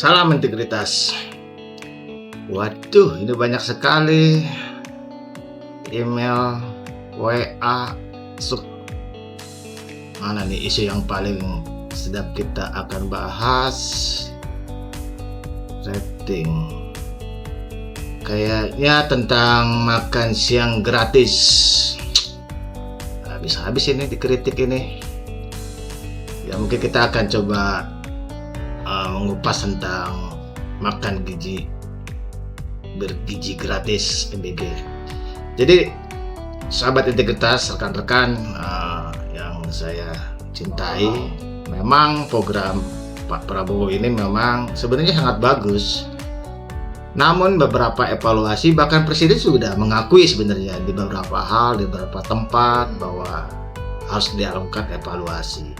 Salam integritas. Waduh, ini banyak sekali email, WA, mana nih isu yang paling sedap kita akan bahas? Rating. Kayaknya tentang makan siang gratis. Habis-habis ini dikritik ini. Ya mungkin kita akan coba mengupas tentang makan bergizi gratis MBG. Jadi sahabat integritas, rekan-rekan yang saya cintai, memang program Pak Prabowo ini memang sebenarnya sangat bagus. Namun beberapa evaluasi, bahkan Presiden sudah mengakui sebenarnya di beberapa hal, di beberapa tempat bahwa harus dilakukan evaluasi.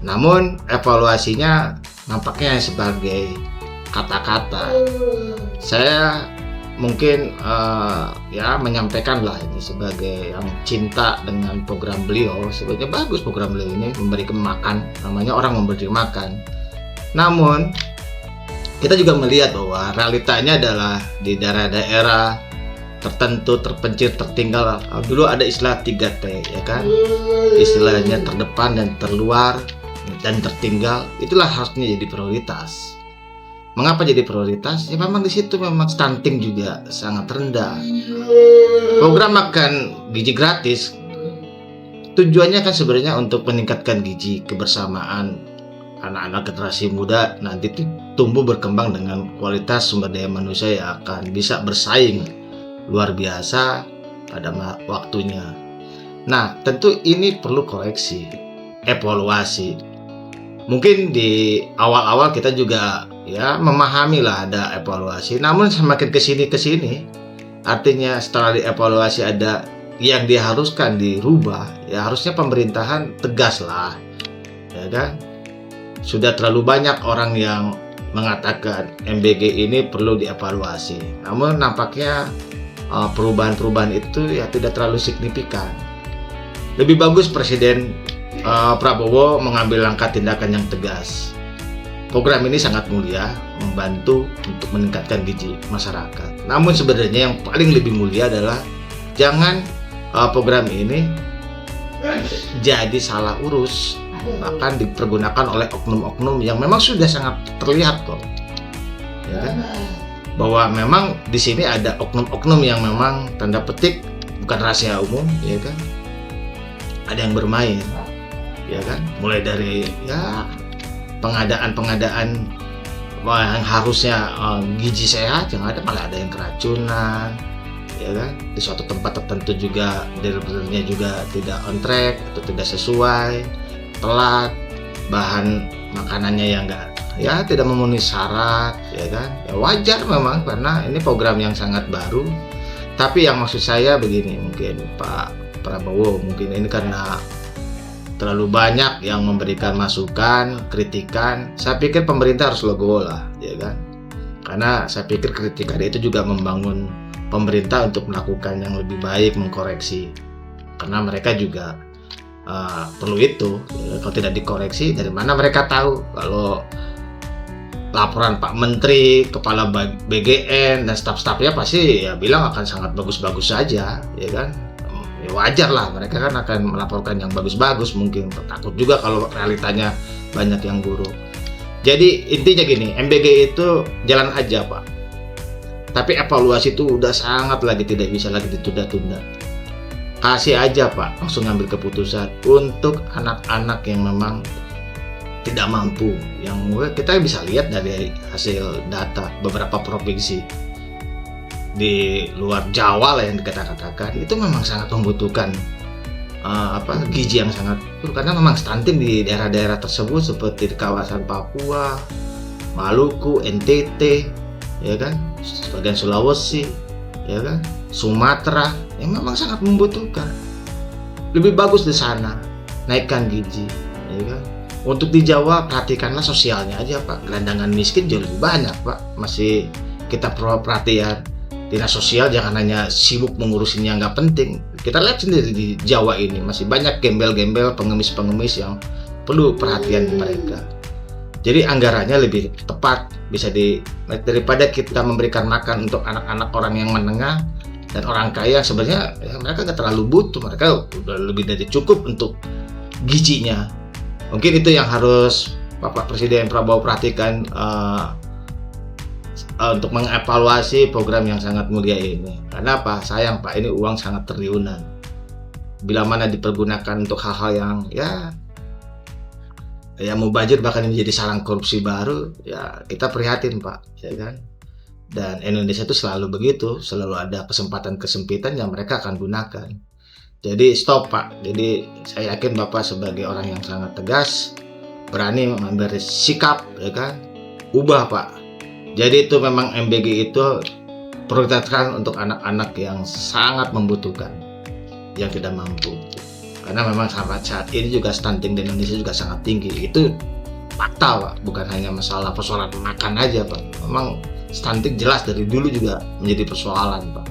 Namun evaluasinya nampaknya sebagai kata-kata. Saya mungkin menyampaikan lah ini sebagai yang cinta dengan program beliau. Sebenarnya bagus program beliau ini, memberikan makan, namanya orang memberi makan. Namun kita juga melihat bahwa realitanya adalah di daerah-daerah tertentu, terpencil, tertinggal. Dulu ada istilah 3T, ya kan? Istilahnya terdepan dan terluar dan tertinggal. Itulah harusnya jadi prioritas. Mengapa jadi prioritas? Ya memang di situ memang stunting juga sangat rendah. Program makan gizi gratis tujuannya kan sebenarnya untuk meningkatkan gizi kebersamaan anak-anak generasi muda nanti tumbuh berkembang dengan kualitas sumber daya manusia yang akan bisa bersaing luar biasa pada waktunya. Nah, tentu ini perlu koreksi, evaluasi. Mungkin di awal-awal kita juga memahami lah ada evaluasi. Namun semakin kesini, artinya setelah dievaluasi ada yang diharuskan dirubah, ya harusnya pemerintahan tegas lah, ya kan? Sudah terlalu banyak orang yang mengatakan MBG ini perlu dievaluasi. Namun nampaknya perubahan-perubahan itu ya tidak terlalu signifikan. Lebih bagus Presiden Prabowo mengambil langkah tindakan yang tegas. Program ini sangat mulia, membantu untuk meningkatkan gizi masyarakat. Namun sebenarnya yang paling lebih mulia adalah jangan program ini jadi salah urus, bahkan dipergunakan oleh oknum-oknum yang memang sudah sangat terlihat kok, ya kan? Bahwa memang di sini ada oknum-oknum yang memang tanda petik bukan rahasia umum, ya kan? Ada yang bermain, ya kan? Mulai dari pengadaan yang harusnya gizi sehat, yang ada malah ada yang keracunan, ya kan? Di suatu tempat tertentu juga deliverynya juga tidak on track atau tidak sesuai, telat, bahan makanannya yang tidak memenuhi syarat, ya kan? Ya wajar memang karena ini program yang sangat baru. Tapi yang maksud saya begini, mungkin Pak Prabowo mungkin ini karena terlalu banyak yang memberikan masukan, kritikan. Saya pikir pemerintah harus legowo lah, ya kan? Karena saya pikir kritikan itu juga membangun pemerintah untuk melakukan yang lebih baik, mengkoreksi. Karena mereka juga perlu itu. Kalau tidak dikoreksi, dari mana mereka tahu kalau laporan Pak Menteri, Kepala BGN dan staf-stafnya pasti bilang akan sangat bagus-bagus saja, ya kan? Ya wajar lah, mereka kan akan melaporkan yang bagus-bagus, mungkin takut juga kalau realitanya banyak yang buruk. Jadi intinya gini, MBG itu jalan aja Pak, tapi evaluasi itu udah sangat lagi tidak bisa lagi ditunda-tunda. Kasih aja Pak, langsung ngambil keputusan untuk anak-anak yang memang tidak mampu. Yang kita bisa lihat dari hasil data beberapa provinsi di luar Jawa lah yang dikatakan itu memang sangat membutuhkan gizi yang sangat, karena memang stunting di daerah-daerah tersebut seperti di kawasan Papua, Maluku, NTT, ya kan, sebagian Sulawesi, ya kan, Sumatera, yang memang sangat membutuhkan. Lebih bagus di sana naikkan gizi, ya kan. Untuk di Jawa perhatikanlah sosialnya aja Pak, gelandangan miskin jauh lebih banyak Pak, masih kita perlu perhatian. Dinas sosial jangan hanya sibuk mengurusin yang nggak penting. Kita lihat sendiri di Jawa ini masih banyak gembel-gembel, pengemis-pengemis yang perlu perhatian mereka. Jadi anggarannya lebih tepat, bisa daripada kita memberikan makan untuk anak-anak orang yang menengah dan orang kaya, sebenarnya ya mereka nggak terlalu butuh, mereka udah lebih dari cukup untuk gizinya. Mungkin itu yang harus Bapak Presiden Prabowo perhatikan, untuk mengevaluasi program yang sangat mulia ini. Karena apa? Sayang Pak, ini uang sangat triliunan. Bila mana dipergunakan untuk hal-hal yang ya mubazir, bahkan menjadi sarang korupsi baru, ya kita prihatin Pak, ya kan. Dan Indonesia itu selalu begitu, selalu ada kesempatan kesempitan yang mereka akan gunakan. Jadi stop Pak. Jadi saya yakin Bapak sebagai orang yang sangat tegas, berani mengambil sikap, ya kan, ubah Pak. Jadi itu memang MBG itu prioritaskan untuk anak-anak yang sangat membutuhkan, yang tidak mampu. Karena memang saat ini juga stunting di Indonesia juga sangat tinggi. Itu fakta Pak, bukan hanya masalah persoalan makan aja Pak. Memang stunting jelas dari dulu juga menjadi persoalan Pak.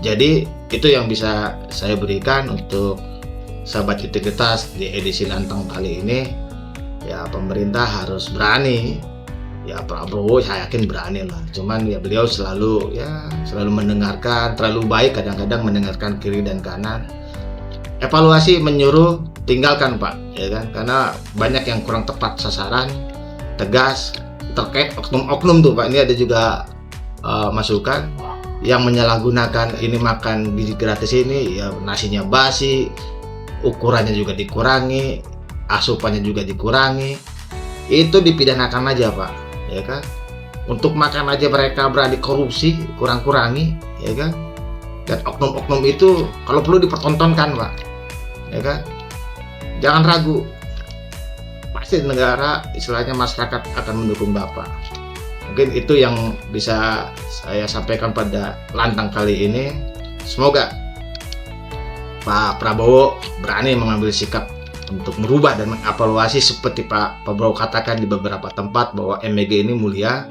Jadi itu yang bisa saya berikan untuk sahabat integritas di edisi Lantang kali ini. Ya pemerintah harus berani. Ya Prabowo saya yakin berani lah. Cuman ya beliau selalu mendengarkan, terlalu baik kadang-kadang mendengarkan kiri dan kanan. Evaluasi menyuruh tinggalkan Pak, ya kan? Karena banyak yang kurang tepat sasaran, tegas terkait oknum-oknum tuh Pak. Ini ada juga masukan yang menyalahgunakan ini makan gizi gratis ini, ya nasinya basi, ukurannya juga dikurangi, asupannya juga dikurangi. Itu dipidanakan aja Pak, ya kan? Untuk makan aja mereka berani korupsi, kurang-kurangi, ya kan? Dan oknum-oknum itu kalau perlu dipertontonkan Pak, ya kan? Jangan ragu, pasti negara, istilahnya masyarakat akan mendukung Bapak. Mungkin itu yang bisa saya sampaikan pada Lantang kali ini. Semoga Pak Prabowo berani mengambil sikap untuk merubah dan mengevaluasi seperti Pak Prabowo katakan di beberapa tempat bahwa MBG ini mulia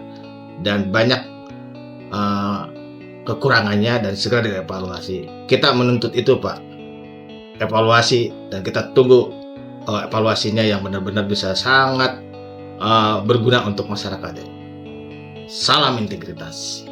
dan banyak kekurangannya dan segera dievaluasi. Kita menuntut itu Pak, evaluasi, dan kita tunggu evaluasinya yang benar-benar bisa sangat berguna untuk masyarakat. Salam integritas.